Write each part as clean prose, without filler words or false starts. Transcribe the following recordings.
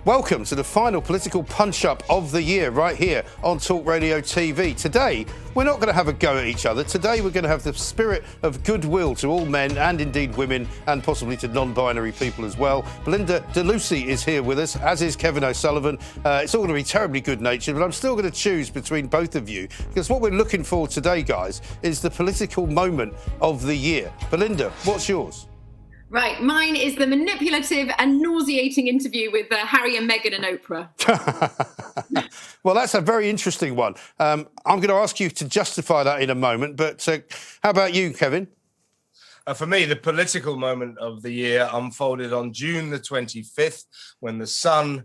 Welcome to the final political punch-up of the year right here on Talk Radio TV. Today, we're not going to have a go at each other. Today, we're going to have the spirit of goodwill to all men and indeed women and possibly to non-binary people as well. Belinda DeLucy is here with us, as is Kevin O'Sullivan. It's all going to be terribly good-natured, but I'm still going to choose between both of you because what we're looking for today, guys, is the political moment of the year. Belinda, what's yours? Right, mine is the manipulative and nauseating interview with Harry and Meghan and Oprah. Well, that's a very interesting one. I'm going to ask you to justify that in a moment, but how about you, Kevin? For me, the political moment of the year unfolded on June the 25th, when The Sun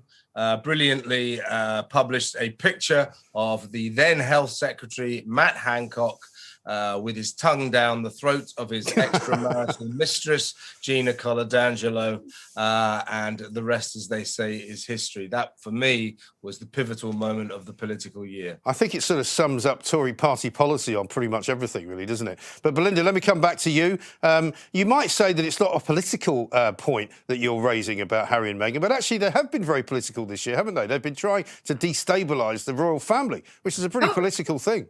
brilliantly published a picture of the then Health Secretary, Matt Hancock, with his tongue down the throat of his extramarital mistress, Gina Coladangelo, and the rest, as they say, is history. That, for me, was the pivotal moment of the political year. I think it sort of sums up Tory party policy on pretty much everything, really, doesn't it? But, Belinda, let me come back to you. You might say that it's not a political point that you're raising about Harry and Meghan, but actually they have been very political this year, haven't they? They've been trying to destabilise the royal family, which is a pretty political thing.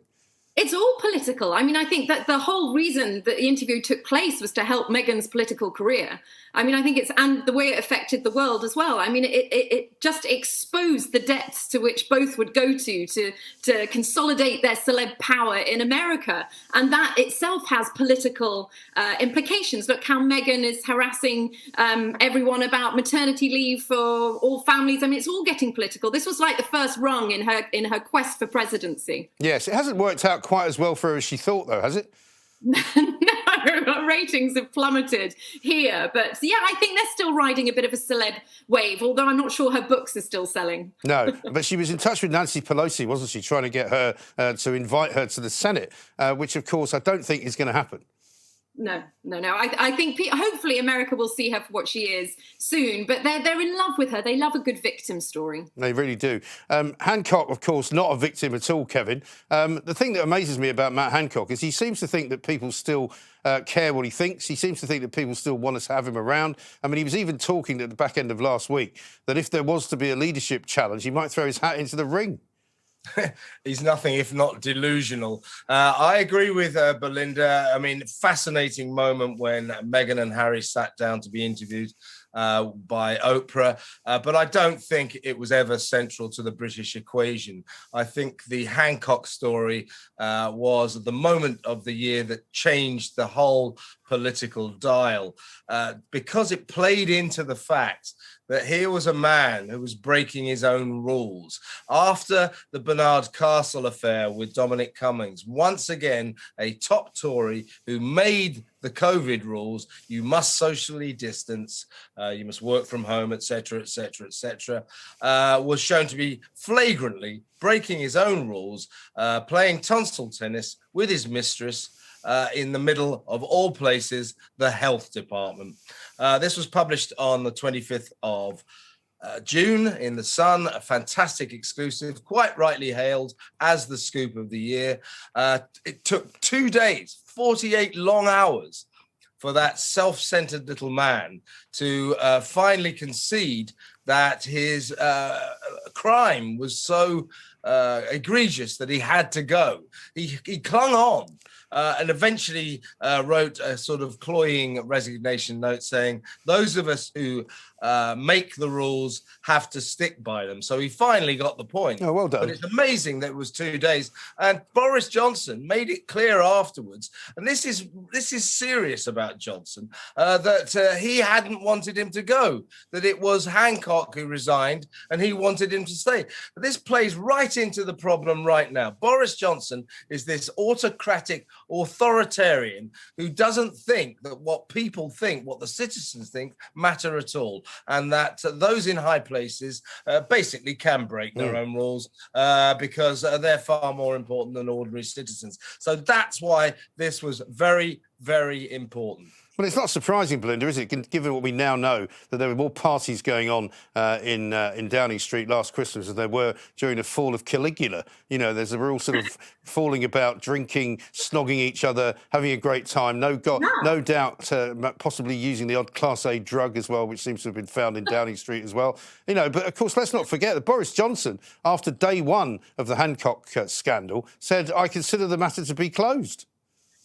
It's all political. I mean, I think that the whole reason that the interview took place was to help Meghan's political career. I mean, I think and the way it affected the world as well. I mean, it just exposed the depths to which both would go to consolidate their celeb power in America. And that itself has political implications. Look how Meghan is harassing everyone about maternity leave for all families. I mean, it's all getting political. This was like the first rung in her quest for presidency. Yes, it hasn't worked out quite as well for her as she thought, though, has it? No, our ratings have plummeted here. But yeah, I think they're still riding a bit of a celeb wave, although I'm not sure her books are still selling. No, but she was in touch with Nancy Pelosi, wasn't she, trying to get her to invite her to the Senate, which, of course, I don't think is going to happen. No. I think hopefully America will see her for what she is soon, but they're in love with her. They love a good victim story. They really do. Hancock, of course, not a victim at all, Kevin. The thing that amazes me about Matt Hancock is he seems to think that people still care what he thinks. He seems to think that people still want us to have him around. I mean, he was even talking at the back end of last week that if there was to be a leadership challenge, he might throw his hat into the ring. He's nothing if not delusional. I agree with Belinda. I mean, fascinating moment when Meghan and Harry sat down to be interviewed by Oprah, but I don't think it was ever central to the British equation. I think the Hancock story was the moment of the year that changed the whole political dial because it played into the fact that here was a man who was breaking his own rules. After the Barnard Castle affair with Dominic Cummings, once again, a top Tory who made the COVID rules, you must socially distance, you must work from home, etc., was shown to be flagrantly breaking his own rules, playing tonsil tennis with his mistress, in the middle of all places, the health department. This was published on the 25th of June in The Sun, a fantastic exclusive, quite rightly hailed as the scoop of the year. It took 2 days, 48 long hours, for that self-centered little man to finally concede that his crime was so egregious that he had to go. He clung on. And eventually wrote a sort of cloying resignation note saying, those of us who make the rules have to stick by them. So he finally got the point. Oh, well done. But it's amazing that it was 2 days. And Boris Johnson made it clear afterwards, and this is serious about Johnson, that he hadn't wanted him to go, that it was Hancock who resigned and he wanted him to stay. But this plays right into the problem right now. Boris Johnson is this autocratic authoritarian who doesn't think that what people think, what the citizens think, matter at all, and that those in high places basically can break their own rules because they're far more important than ordinary citizens. So that's why this was very, very important. Well, it's not surprising, Belinda, is it, given what we now know, that there were more parties going on in Downing Street last Christmas than there were during the fall of Caligula. You know, there's a real sort of falling about, drinking, snogging each other, having a great time. No doubt, possibly using the odd Class A drug as well, which seems to have been found in Downing Street as well. You know, but of course, let's not forget that Boris Johnson, after day one of the Hancock scandal, said, "I consider the matter to be closed."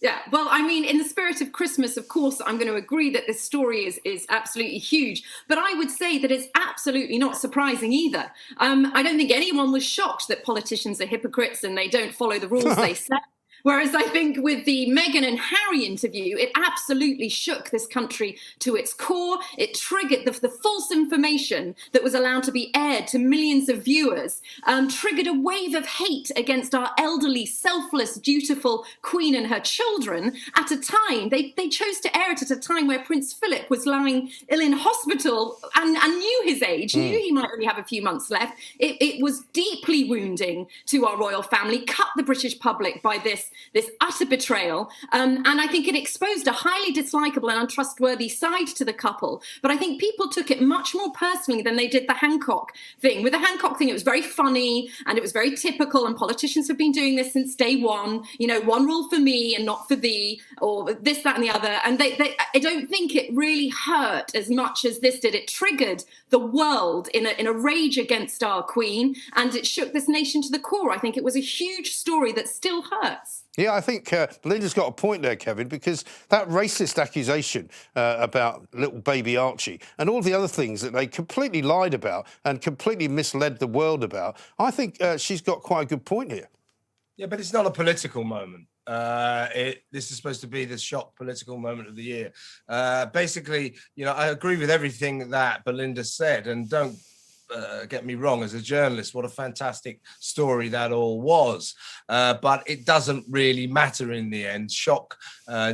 Yeah, well, I mean, in the spirit of Christmas, of course, I'm going to agree that this story is absolutely huge. But I would say that it's absolutely not surprising either. I don't think anyone was shocked that politicians are hypocrites and they don't follow the rules they set. Whereas I think with the Meghan and Harry interview, it absolutely shook this country to its core. It triggered the false information that was allowed to be aired to millions of viewers, triggered a wave of hate against our elderly, selfless, dutiful Queen and her children at a time. They chose to air it at a time where Prince Philip was lying ill in hospital and knew his age, knew he might only have a few months left. It was deeply wounding to our royal family, cut the British public by this utter betrayal. And I think it exposed a highly dislikable and untrustworthy side to the couple. But I think people took it much more personally than they did the Hancock thing. With the Hancock thing, it was very funny and it was very typical. And politicians have been doing this since day one. You know, one rule for me and not for thee, or this, that, and the other. And I don't think it really hurt as much as this did. It triggered the world in a rage against our Queen, and it shook this nation to the core. I think it was a huge story that still hurts. Yeah, I think Belinda's got a point there, Kevin, because that racist accusation about little baby Archie and all the other things that they completely lied about and completely misled the world about, I think she's got quite a good point here. Yeah, but it's not a political moment. This is supposed to be the shock political moment of the year. Basically, you know, I agree with everything that Belinda said, and don't get me wrong, as a journalist, what a fantastic story that all was. But it doesn't really matter in the end. Shock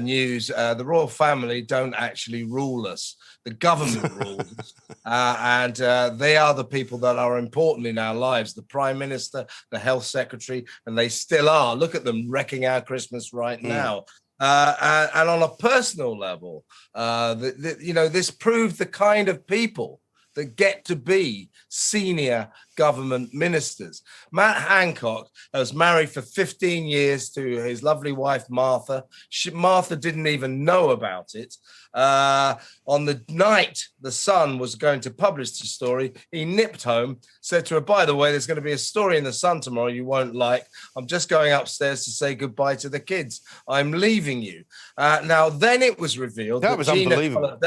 news. The royal family don't actually rule us. The government rules. And they are the people that are important in our lives. The Prime Minister, the Health Secretary, and they still are. Look at them wrecking our Christmas right now. And on a personal level, you know, this proved the kind of people that get to be senior government ministers. Matt Hancock was married for 15 years to his lovely wife, Martha. Martha didn't even know about it. On the night the Sun was going to publish the story, he nipped home, said to her, "By the way, there's going to be a story in the Sun tomorrow you won't like. I'm just going upstairs to say goodbye to the kids. I'm leaving you." Now, then it was revealed that was unbelievable.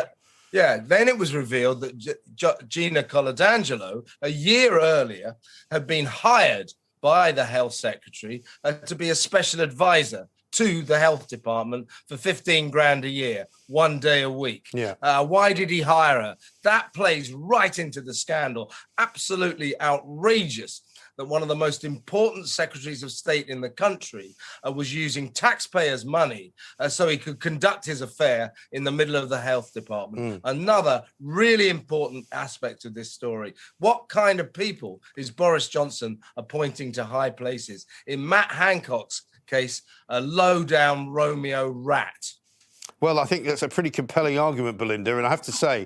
Then it was revealed that Gina Coladangelo, a year earlier, had been hired by the Health Secretary to be a special advisor to the health department for 15 grand a year, 1 day a week. Why did he hire her? That plays right into the scandal. Absolutely outrageous that one of the most important secretaries of state in the country was using taxpayers' money so he could conduct his affair in the middle of the health department. Another really important aspect of this story. What kind of people is Boris Johnson appointing to high places? In Matt Hancock's case, a low-down Romeo rat. Well, I think that's a pretty compelling argument, Belinda, and I have to say,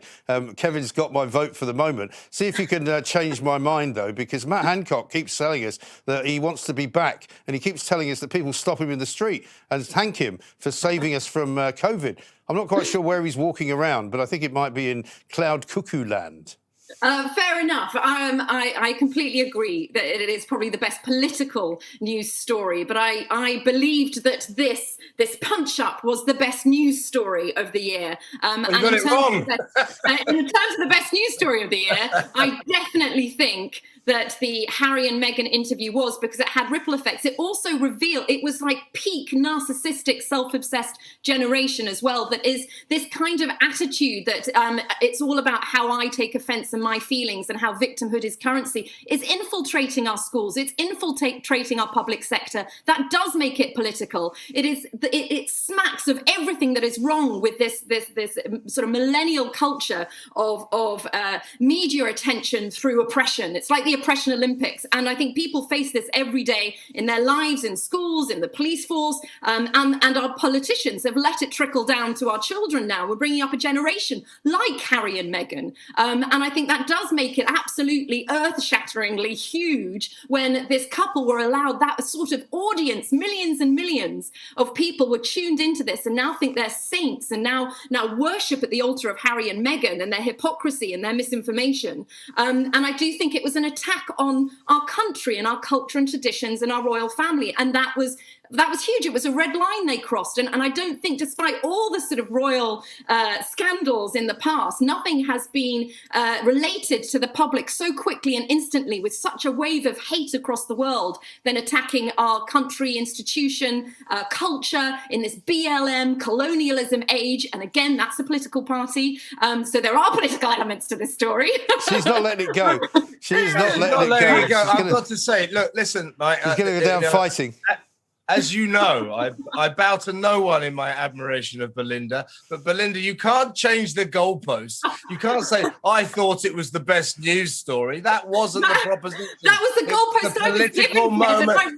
Kevin's got my vote for the moment. See if you can change my mind, though, because Matt Hancock keeps telling us that he wants to be back, and he keeps telling us that people stop him in the street and thank him for saving us from COVID. I'm not quite sure where he's walking around, but I think it might be in Cloud Cuckoo Land. Fair enough. I completely agree that it is probably the best political news story, but I believed that this punch-up was the best news story of the year. You got it wrong. In terms of the best news story of the year, I definitely think that the Harry and Meghan interview was, because it had ripple effects. It also revealed, it was like peak narcissistic, self-obsessed generation as well, that is this kind of attitude that it's all about how I take offence and my feelings and how victimhood is currency, is infiltrating our schools. It's infiltrating our public sector. That does make it political. It smacks of everything that is wrong with this sort of millennial culture of media attention through oppression. It's like the the oppression Olympics. And I think people face this every day in their lives, in schools, in the police force, and our politicians have let it trickle down to our children now. We're bringing up a generation like Harry and Meghan. And I think that does make it absolutely earth-shatteringly huge when this couple were allowed that sort of audience. Millions and millions of people were tuned into this and now think they're saints and now worship at the altar of Harry and Meghan and their hypocrisy and their misinformation. And I do think it was an attack on our country and our culture and traditions and our royal family. And that was huge. It was a red line they crossed. And I don't think, despite all the sort of royal scandals in the past, nothing has been related to the public so quickly and instantly with such a wave of hate across the world than attacking our country, institution, culture in this BLM colonialism age. And again, that's a political party. So there are political elements to this story. She's not letting it go. She's not letting it go. I've got to say, look, listen, she's going to go down fighting. As you know, I bow to no one in my admiration of Belinda. But Belinda, you can't change the goalposts. You can't say, I thought it was the best news story. That wasn't the proposition. That was the goalpost I was given.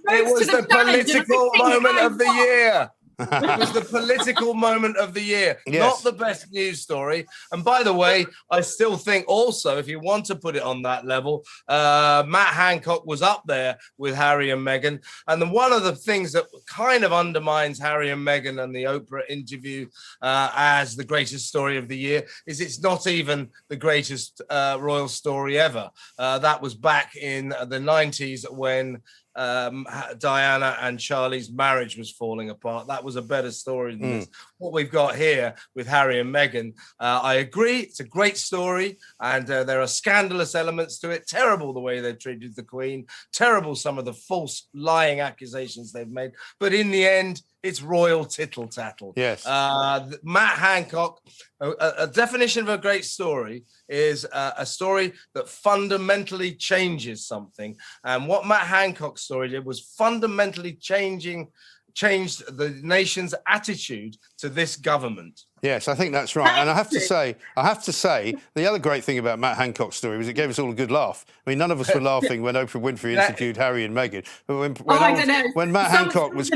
It was the political moment of the year. It was the political moment of the year, not the best news story. And by the way, I still think also, if you want to put it on that level, Matt Hancock was up there with Harry and Meghan. And then one of the things that kind of undermines Harry and Meghan and the Oprah interview as the greatest story of the year is it's not even the greatest royal story ever. That was back in the 90s when Diana and Charlie's marriage was falling apart. That was a better story than this. What we've got here with Harry and Meghan, I agree, it's a great story, and there are scandalous elements to it. Terrible the way they've treated the Queen, terrible some of the false lying accusations they've made, but in the end, it's royal tittle tattle. Yes. Matt Hancock, a definition of a great story is a story that fundamentally changes something. And what Matt Hancock's story did was fundamentally changed the nation's attitude to this government. Yes, I think that's right. And I have to say, the other great thing about Matt Hancock's story was it gave us all a good laugh. I mean, none of us were laughing when Oprah Winfrey interviewed Harry and Meghan. But when Matt Hancock was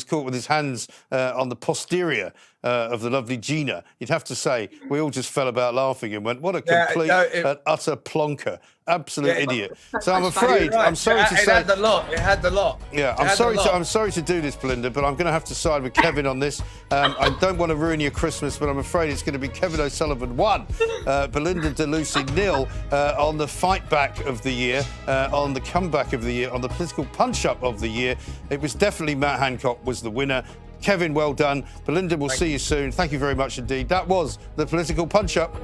caught with his hands on the posterior of the lovely Gina, you'd have to say we all just fell about laughing and went, what a complete and utter plonker. Absolute idiot. So I'm afraid, I'm sorry to say... It had the lot. Yeah, I'm sorry to do this, Belinda, but I'm going to have to side with Kevin on this. I don't want to ruin your Christmas, but I'm afraid it's going to be Kevin O'Sullivan 1, Belinda DeLucy 0 on the fight back of the year, on the comeback of the year, on the political punch-up of the year. It was definitely Matt Hancock was the winner. Kevin, well done. Belinda, we'll see you soon. Thank you very much indeed. That was the political punch-up.